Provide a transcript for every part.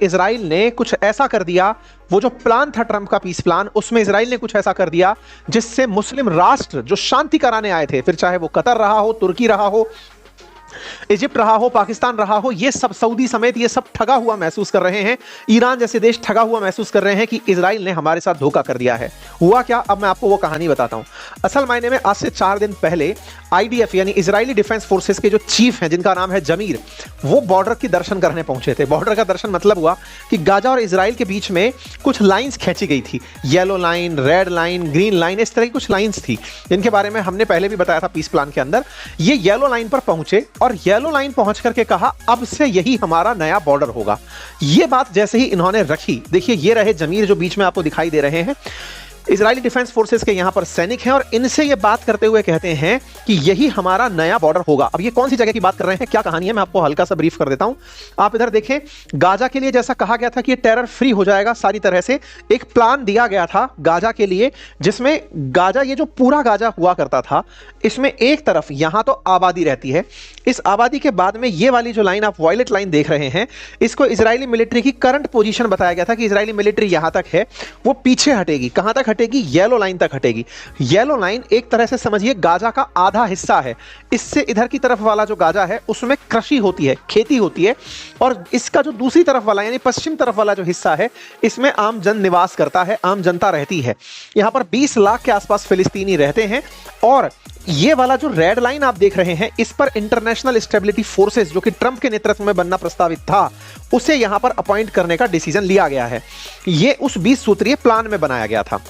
Israel ने कुछ ऐसा कर दिया, वो जो प्लान था ट्रंप का पीस प्लान, उसमें इजराइल ने कुछ ऐसा कर दिया जिससे मुस्लिम राष्ट्र जो शांति कराने आए थे, फिर चाहे वो कतर रहा हो, तुर्की रहा हो, इजिप्ट रहा हो, पाकिस्तान रहा हो, ये सब, सऊदी समेत, ये सब ठगा हुआ महसूस कर रहे हैं। ईरान जैसे देश ठगा हुआ महसूस कर रहे हैं कि इजराइल ने हमारे साथ धोखा कर दिया है। हुआ क्या, अब मैं आपको वो कहानी बताता हूं। असल मायने में आज से 4 दिन पहले आईडीएफ यानी इजरायली डिफेंस फोर्सेस के जो चीफ हैं, जिनका नाम है जमीर, वो बॉर्डर की दर्शन करने पहुंचे थे। बॉर्डर का दर्शन मतलब हुआ कि गाजा और इजराइल के बीच में कुछ लाइंस खींची गई थी, yellow line, red line, green line, इस तरह की कुछ लाइंस थी जिनके बारे में हमने पहले भी बताया था पीस प्लान के अंदर। ये येलो लाइन पर पहुंचे और येलो लाइन पहुंच करके कहा अब से यही हमारा नया बॉर्डर होगा। ये बात जैसे ही इन्होंने रखी, देखिए ये रहे जमीर जो बीच में आपको दिखाई दे रहे हैं, इजरायली डिफेंस फोर्सेस के यहां पर सैनिक हैं और इनसे ये बात करते हुए कहते हैं कि यही हमारा नया बॉर्डर होगा। अब ये कौन सी जगह की बात कर रहे हैं, क्या कहानी है, मैं आपको हल्का सा ब्रीफ कर देता हूं। आप इधर देखें, गाजा के लिए जैसा कहा गया था कि ये टेरर फ्री हो जाएगा सारी तरह से, एक प्लान दिया गया था गाजा के लिए, जिसमें गाजा, ये जो पूरा गाजा हुआ करता था, इसमें एक तरफ यहां तो आबादी रहती है, इस आबादी के बाद में ये वाली जो लाइन आप वॉयलेट लाइन देख रहे हैं, इसको इजरायली मिलिट्री की करंट पोजीशन बताया गया था कि इजरायली मिलिट्री यहां तक है, वो पीछे हटेगी, कहां तक हटेगी, येलो लाइन तक हटेगी। येलो लाइन एक तरह से समझिए गाजा का आधा हिस्सा है। इससे इधर की तरफ वाला जो गाजा है उसमें कृषि होती है, खेती होती है, और इसका जो दूसरी तरफ वाला यानी पश्चिम तरफ वाला जो हिस्सा है, इसमें आम जन निवास करता है, आम जनता रहती है। यहां पर 20 लाख के आसपास फिलिस्तीनी रहते हैं। और ये वाला जो रेड लाइन आप देख रहे हैं, इस पर इंटरनेशनल स्टेबिलिटी फोर्सेस, जो कि ट्रंप के नेतृत्व में बनना प्रस्तावित था, उसे यहां पर अपॉइंट करने का डिसीजन लिया गया है। ये उस 20 सूत्रीय प्लान में बनाया गया था।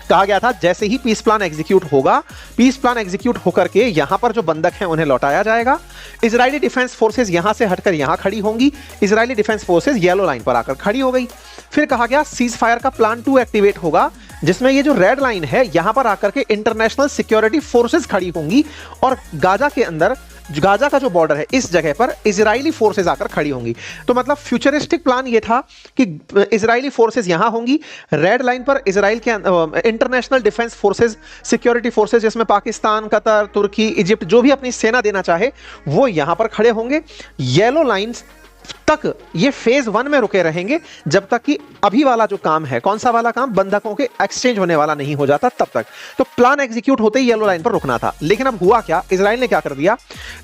कहा गया था जैसे ही पीस प्लान एग्जीक्यूट होगा, पीस प्लान एग्जीक्यूट होकर के यहां पर जो बंधक हैं उन्हें लौटाया जाएगा। इजरायली डिफेंस फोर्सेस यहां से हटकर यहां खड़ी होंगी, Israeli defence forces yellow line पर आकर खड़ी हो गई। फिर कहा गया सीज फायर का प्लान 2 एक्टिवेट होगा, जिसमें ये जो रेड लाइन है यहां पर आकर के इंटरनेशनल सिक्योरिटी फोर्सेस खड़ी होंगी और गाजा के अंदर, गाजा का जो बॉर्डर है इस जगह पर इजरायली फोर्सेस आकर खड़ी होंगी। तो मतलब फ्यूचरिस्टिक प्लान ये था कि इजरायली फोर्सेस यहां होंगी, रेड लाइन पर इजराइल के international defence forces, security forces, जिसमें पाकिस्तान, कतर, तुर्की, इजिप्ट जो भी अपनी सेना देना चाहे वो यहां पर खड़े होंगे। येलो लाइंस तक ये फेज 1 में रुके रहेंगे जब तक कि अभी वाला जो काम है, कौन सा वाला काम, बंधकों के एक्सचेंज होने वाला नहीं हो जाता तब तक। तो प्लान एग्जीक्यूट होते ही येलो लाइन पर रुकना था। लेकिन अब हुआ क्या, इजराइल ने क्या कर दिया,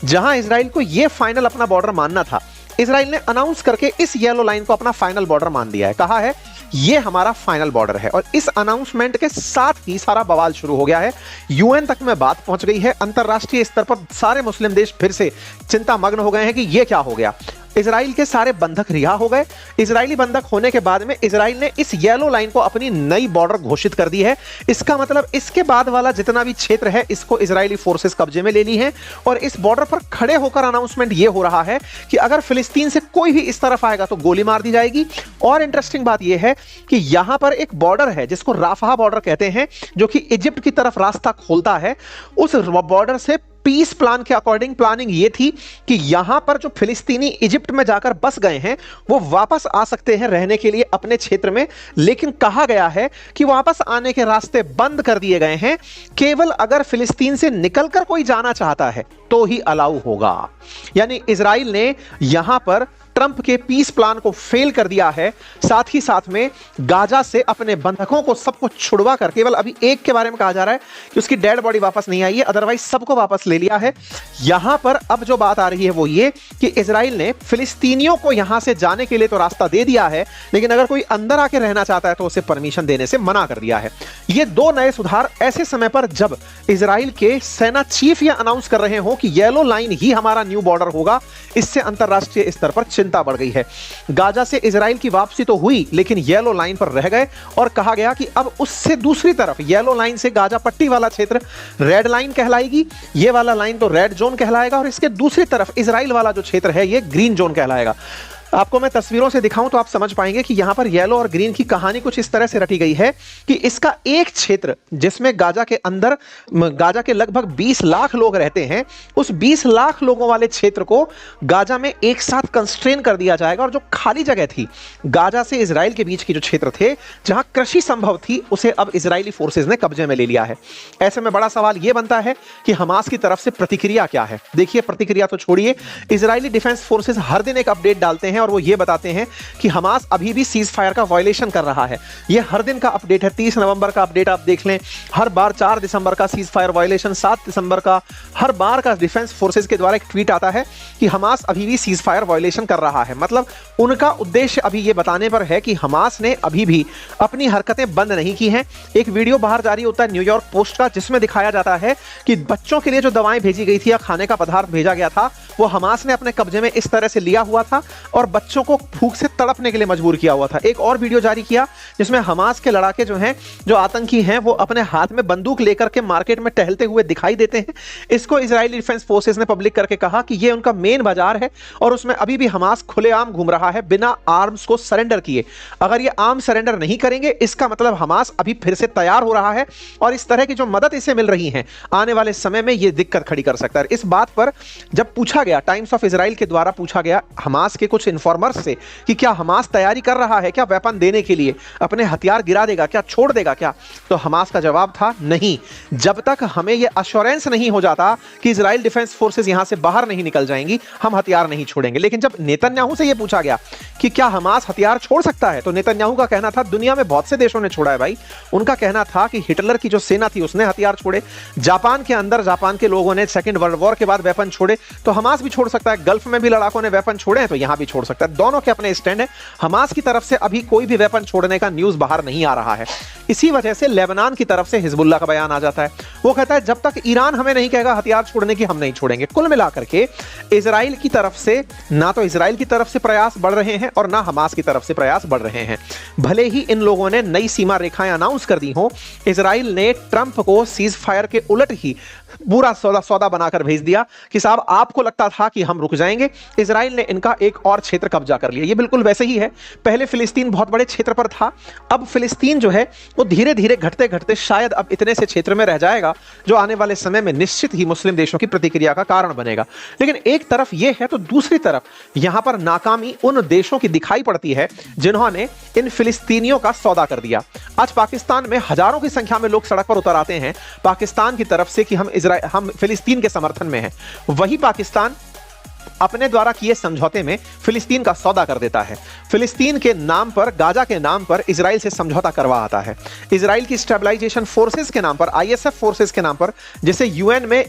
जहां इजराइल को ये फाइनल अपना बॉर्डर मानना था, इजराइल ने अनाउंस करके इस येलो लाइन को अपना फाइनल बॉर्डर मान दिया है। कहा है ये हमारा फाइनल बॉर्डर है। और इस अनाउंसमेंट के साथ ही सारा बवाल शुरू हो गया है। यूएन तक में बात पहुंच गई है, अंतरराष्ट्रीय स्तर पर सारे मुस्लिम देश फिर से चिंता मग्न हो गए हैं कि ये क्या हो गया। इजराइल के सारे बंधक रिहा हो गए। इजरायली बंधक होने के बाद में इजराइल ने इस येलो लाइन को अपनी नई बॉर्डर घोषित कर दी है। इसका मतलब इसके बाद वाला जितना भी क्षेत्र है इसको इजरायली फोर्सेस कब्जे में ले ली है। और इस बॉर्डर पर खड़े होकर अनाउंसमेंट ये हो रहा है कि अगर फिलिस्तीन से कोई भी इस तरफ आएगा तो गोली मार दी जाएगी। और इंटरेस्टिंग बात यह है कि यहां पर एक बॉर्डर है जिसको राफा बॉर्डर कहते हैं, जो कि इजिप्ट की तरफ रास्ता खोलता है। उस बॉर्डर से पीस प्लान के अकॉर्डिंग प्लानिंग ये थी कि यहां पर जो फिलिस्तीनी इजिप्ट में जाकर बस गए हैं वो वापस आ सकते हैं रहने के लिए अपने क्षेत्र में। लेकिन कहा गया है कि वापस आने के रास्ते बंद कर दिए गए हैं, केवल अगर फिलिस्तीन से निकलकर कोई जाना चाहता है तो ही अलाउ होगा। यानी इजराइल ने यहां पर ट्रंप के पीस प्लान को फेल कर दिया है। साथ ही साथ में गाजा से अपने बंधकों को सबको छुड़वा कर, केवल अभी एक के बारे में कहा जा रहा है कि उसकी डेड बॉडी वापस नहीं आई है, अदरवाइज सबको वापस ले लिया है। यहां पर अब जो बात आ रही है वो ये कि इजराइल ने फिलिस्तीनियों को यहां से जाने के लिए तो रास्ता दे दिया है, लेकिन अगर कोई अंदर आके रहना चाहता है तो उसे परमिशन देने से मना कर दिया है। ये 2 नए सुधार ऐसे समय पर जब इजराइल के सेना चीफ यह अनाउंस कर रहे हो कि येलो लाइन ही हमारा न्यू बॉर्डर होगा, इससे अंतरराष्ट्रीय स्तर पर चिंता बढ़ गई है। गाजा से इजराइल की वापसी तो हुई, लेकिन येलो लाइन पर रह गए और कहा गया कि अब उससे दूसरी तरफ येलो लाइन से गाजा पट्टी वाला क्षेत्र रेड लाइन कहलाएगी, ये वाला लाइन तो रेड जोन कहलाएगा, और इसके दूसरी तरफ इजराइल वाला जो क्षेत्र है ये ग्रीन जोन कहलाएगा। आपको मैं तस्वीरों से दिखाऊं तो आप समझ पाएंगे कि यहां पर येलो और ग्रीन की कहानी कुछ इस तरह से रटी गई है कि इसका एक क्षेत्र जिसमें गाजा के अंदर, गाजा के लगभग 20 लाख लोग रहते हैं, उस 20 लाख लोगों वाले क्षेत्र को गाजा में एक साथ कंस्ट्रेन कर दिया जाएगा। और जो खाली जगह थी गाजा से इजराइल के बीच की जो क्षेत्र थे जहां कृषि संभव थी, उसे अब इजरायली फोर्सेज ने कब्जे में ले लिया है। ऐसे में बड़ा सवाल यह बनता है कि हमास की तरफ से प्रतिक्रिया क्या है। देखिए, प्रतिक्रिया तो छोड़िए, इजरायली डिफेंस फोर्सेज हर दिन एक अपडेट डालते हैं हैं और वो ये बताते हैं कि हमास अभी भी सीज फायर का वायलेशन कर रहा है। ये हर दिन का अपडेट है, 30 नवंबर का अपडेट आप देख लें, हर बार 4 दिसंबर का सीज फायर वायलेशन, 7 दिसंबर का, हर बार का डिफेंस फोर्सेस के द्वारा एक ट्वीट आता है कि हमास अभी भी सीज फायर वायलेशन कर रहा है। मतलब उनका उद्देश्य अभी ये बताने पर है कि हमास ने अभी भी अपनी हरकतें बंद नहीं की हैं। एक वीडियो बाहर जारी होता है न्यूयॉर्क पोस्ट का, जिसमें दिखाया जाता है कि बच्चों के लिए जो दवाएं भेजी गई थी या खाने का पदार्थ भेजा गया था वो हमास ने अपने कब्जे में इस तरह से लिया हुआ था और बच्चों को भूख से तड़पने के लिए मजबूर किया हुआ था। एक और वीडियो जारी किया जिसमें हमास के लड़ाके जो हैं, जो आतंकी हैं, वो अपने हाथ में बंदूक लेकर के मार्केट में टहलते हुए दिखाई देते हैं। इसको इजरायली डिफेंस फोर्सेस ने पब्लिक करके कहा कि ये उनका मेन बाजार है और उसमें अभी भी हमास खुलेआम घूम रहा है बिना आर्म्स को सरेंडर किए। अगर ये आर्म सरेंडर नहीं करेंगे इसका मतलब हमास अभी फिर से तैयार हो रहा है और इस तरह की जो मदद इसे मिल रही है आने वाले समय में ये दिक्कत खड़ी कर सकता है। इस बात पर जब पूछा गया, टाइम्स ऑफ इजराइल के द्वारा पूछा गया हमास के कुछ इन्फॉर्मर्स से कि क्या हमास तैयारी कर रहा है क्या वेपन देने के लिए, अपने हथियार गिरा देगा क्या, छोड़ देगा क्या, तो हमास का जवाब था नहीं, जब तक हमें यह अश्योरेंस नहीं हो जाता कि इजराइल डिफेंस फोर्सेस यहां से बाहर नहीं निकल जाएंगी, हम हथियार नहीं छोड़ेंगे। लेकिन जब नेतन्याहू से यह पूछा गया कि क्या हमास हथियार छोड़ सकता है, तो नेतन्याहू का कहना था दुनिया में बहुत से देशों ने छोड़ा है भाई। उनका कहना था कि हिटलर की जो सेना थी उसने हथियार छोड़े, जापान के अंदर जापान के लोगों ने सेकंड वर्ल्ड वॉर के बाद वेपन छोड़े, तो हमास भी छोड़ सकता है। गल्फ में भी लड़ाकों ने वेपन छोड़े हैं तो यहां भी छोड़ सकता है। दोनों के अपने स्टैंड है। हमास की तरफ से अभी कोई भी वेपन छोड़ने का न्यूज बाहर नहीं आ रहा है। इसी वजह से लेबनान की तरफ से हिजबुल्ला का बयान आ जाता है। वो कहता है जब तक ईरान हमें नहीं कहेगा हथियार छोड़ने की, हम नहीं छोड़ेंगे। कुल मिलाकर के इजराइल की तरफ से ना तो इजराइल की तरफ से प्रयास बढ़ रहे हैं और ना हमास की तरफ से प्रयास बढ़ रहे हैं। भले ही इन लोगों ने नई सीमा रेखाएं अनाउंस कर दी हो, इजराइल ने ट्रंप को सीज फायर के उलट ही पूरा सौदा बनाकर भेज दिया कि साहब आपको लगता था कि हम रुक जाएंगे, इजराइल ने इनका एक और क्षेत्र कब्जा कर लिया। ये बिल्कुल वैसे ही है। पहले फिलिस्तीन बहुत बड़े क्षेत्र पर था, अब फिलिस्तीन जो है वो धीरे धीरे घटते घटते शायद अब इतने से क्षेत्र में रह जाएगा जो आने वाले समय में निश्चित ही मुस्लिम देशों की प्रतिक्रिया का कारण बनेगा। लेकिन एक तरफ यह है तो दूसरी तरफ यहां पर नाकामी उन देशों की दिखाई पड़ती है जिन्होंने इन फिलिस्तीनियों का सौदा कर दिया। आज पाकिस्तान में हजारों की संख्या में लोग सड़क पर उतर आते हैं पाकिस्तान की तरफ से कि हम फिलिस्तीन के समर्थन में हैं। वही पाकिस्तान अपने द्वारा किए समझौते में फिलिस्तीन का सौदा कर देता है। फिलिस्तीन के नाम पर, गाजा के नाम पर इजराइल से समझौता करवा आता है। इजराइल की स्टेबलाइजेशन फोर्सेस के नाम पर, आईएसएफ फोर्सेस के नाम पर, जिसे यूएन में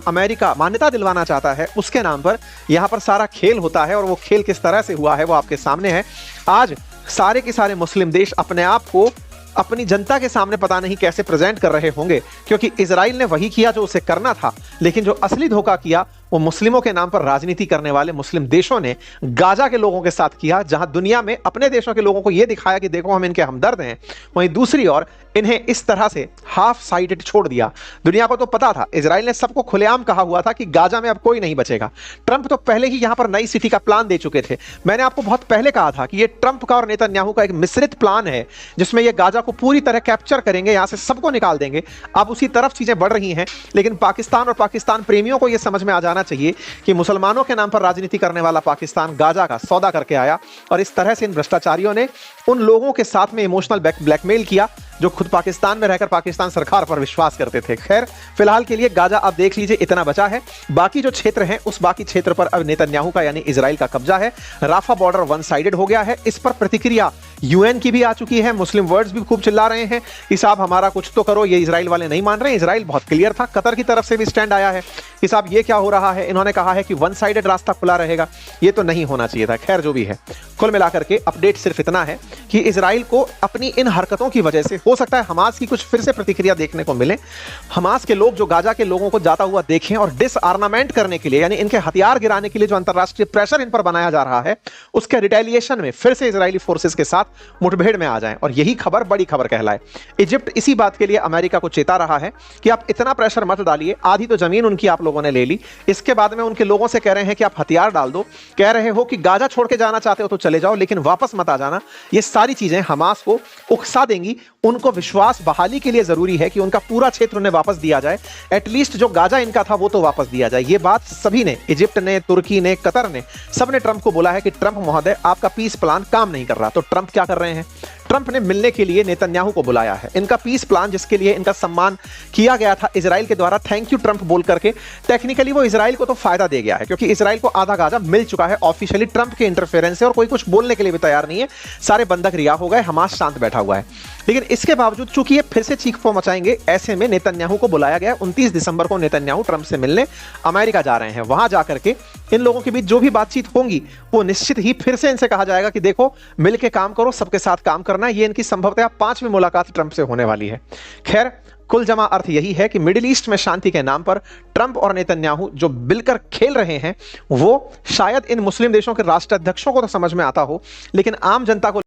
अमेरिका मान्यता दिलवाना चाहता है, उसके नाम पर यहां पर सारा खेल होता है। और वो खेल किस तरह से हुआ है वो आपके सामने है। आज सारे के सारे मुस्लिम देश अपने आप को अपनी जनता के सामने पता नहीं कैसे प्रेजेंट कर रहे होंगे, क्योंकि इजराइल ने वही किया जो उसे करना था। लेकिन जो असली धोखा किया वो मुस्लिमों के नाम पर राजनीति करने वाले मुस्लिम देशों ने गाजा के लोगों के साथ किया, जहां दुनिया में अपने देशों के लोगों को यह दिखाया कि देखो हम इनके हमदर्द हैं, वहीं दूसरी ओर इन्हें इस तरह से हाफ साइडेड छोड़ दिया। दुनिया को तो पता था, इजराइल ने सबको खुलेआम कहा हुआ था कि गाजा में अब कोई नहीं बचेगा। ट्रंप तो पहले ही यहां पर नई सिटी का प्लान दे चुके थे। मैंने आपको बहुत पहले कहा था कि यह ट्रंप का और नेतन्याहू का एक मिश्रित प्लान है जिसमें यह गाजा को पूरी तरह कैप्चर करेंगे, यहां से सबको निकाल देंगे। अब उसी तरफ चीजें बढ़ रही हैं। लेकिन पाकिस्तान और पाकिस्तान प्रेमियों को यह समझ में आ जाना चाहिए कि मुसलमानों के नाम पर राजनीति करने वाला पाकिस्तान गाजा का सौदा करके आया और इस तरह से इन भ्रष्टाचारियों ने उन लोगों के साथ में इमोशनल ब्लैकमेल किया जो खुद पाकिस्तान में रहकर पाकिस्तान सरकार पर विश्वास करते थे। खैर, फिलहाल के लिए गाजा आप देख लीजिए इतना बचा है। बाकी जो क्षेत्र हैं उस बाकी क्षेत्र पर अब नेतन्याहू का यानी इजराइल का कब्जा है। राफा बॉर्डर वन साइडेड हो गया है। इस पर प्रतिक्रिया यूएन की भी आ चुकी है। मुस्लिम वर्ड्स भी खूब चिल्ला रहे हैं कि साहब हमारा कुछ तो करो। ये इजराइल वाले नहीं मान रहे। इजराइल बहुत क्लियर था। कतर की तरफ से भी स्टैंड आया है कि साहब ये क्या हो रहा है। इन्होंने कहा है कि वन साइडेड रास्ता खुला रहेगा। ये तो नहीं होना चाहिए था। खैर, जो भी है, कुल मिलाकर के अपडेट सिर्फ इतना है कि इजराइल को अपनी इन हरकतों की वजह से हो सकता है हमास की कुछ फिर से प्रतिक्रिया देखने को मिले। हमास के लोग जो गाजा के लोगों को जाता हुआ देखें और डिसआर्मामेंट करने के लिए, यानी इनके हथियार गिराने के लिए जो अंतरराष्ट्रीय प्रेशर इन पर बनाया जा रहा है, उसके रिटेलिएशन में फिर से इजरायली फोर्सेस के साथ मुठभेड़ में आ जाएं और यही खबर बड़ी खबर कहलाए। इजिप्ट इसी बात के लिए अमेरिका को चेता रहा है कि आप इतना प्रेशर मत डालिए। आधी तो जमीन उनकी आप लोगों ने ले ली। इसके बाद में उनके लोगों से कह रहे हैं कि आप हथियार डाल दो। कह रहे हो कि गाजा छोड़ के जाना चाहते हो तो चले जाओ, लेकिन वापस मत आ जाना। ये सारी चीजें हमास को उकसा देंगी। उनको विश्वास बहाली के लिए जरूरी है कि उनका पूरा क्षेत्र उन्हें वापस दिया जाए। एटलीस्ट जो गाजा इनका था वो तो वापस दिया जाए। ये बात सभी ने, इजिप्ट ने, तुर्की ने, कतर ने, सबने ट्रंप को बोला है कि ट्रंप महोदय आपका पीस प्लान काम नहीं कर रहा। तो ट्रंप क्या कर रहे हैं? ट्रंप ने मिलने के लिए नेतन्याहू को बुलाया है। इनका पीस प्लान, जिसके लिए इनका सम्मान किया गया था इजराइल के द्वारा, थैंक यू ट्रंप बोल करके, टेक्निकली वो इजराइल को तो फायदा दे गया है, क्योंकि इजराइल को आधा गाजा मिल चुका है ऑफिशियली ट्रंप के इंटरफेरेंस से, और कोई कुछ बोलने के लिए भी तैयार नहीं है। सारे बंधक रिहा हो गए, हमास शांत बैठा हुआ है। लेकिन इसके बावजूद चूंकि ये फिर से चीख पो मचाएंगे, ऐसे में नेतन्याहू को बुलाया गया। 29 दिसंबर को नेतन्याहू ट्रंप से मिलने अमेरिका जा रहे हैं। वहां जाकर के इन लोगों के बीच जो भी बातचीत होंगी वो निश्चित ही फिर से इनसे कहा जाएगा कि देखो, मिलके काम करो, सबके साथ काम करना। ये इनकी संभवतः 5वीं मुलाकात ट्रंप से होने वाली है। खैर, कुल जमा अर्थ यही है कि मिडिल ईस्ट में शांति के नाम पर ट्रंप और नेतन्याहू जो मिलकर खेल रहे हैं, वो शायद इन मुस्लिम देशों के राष्ट्राध्यक्षों को तो समझ में आता हो, लेकिन आम जनता को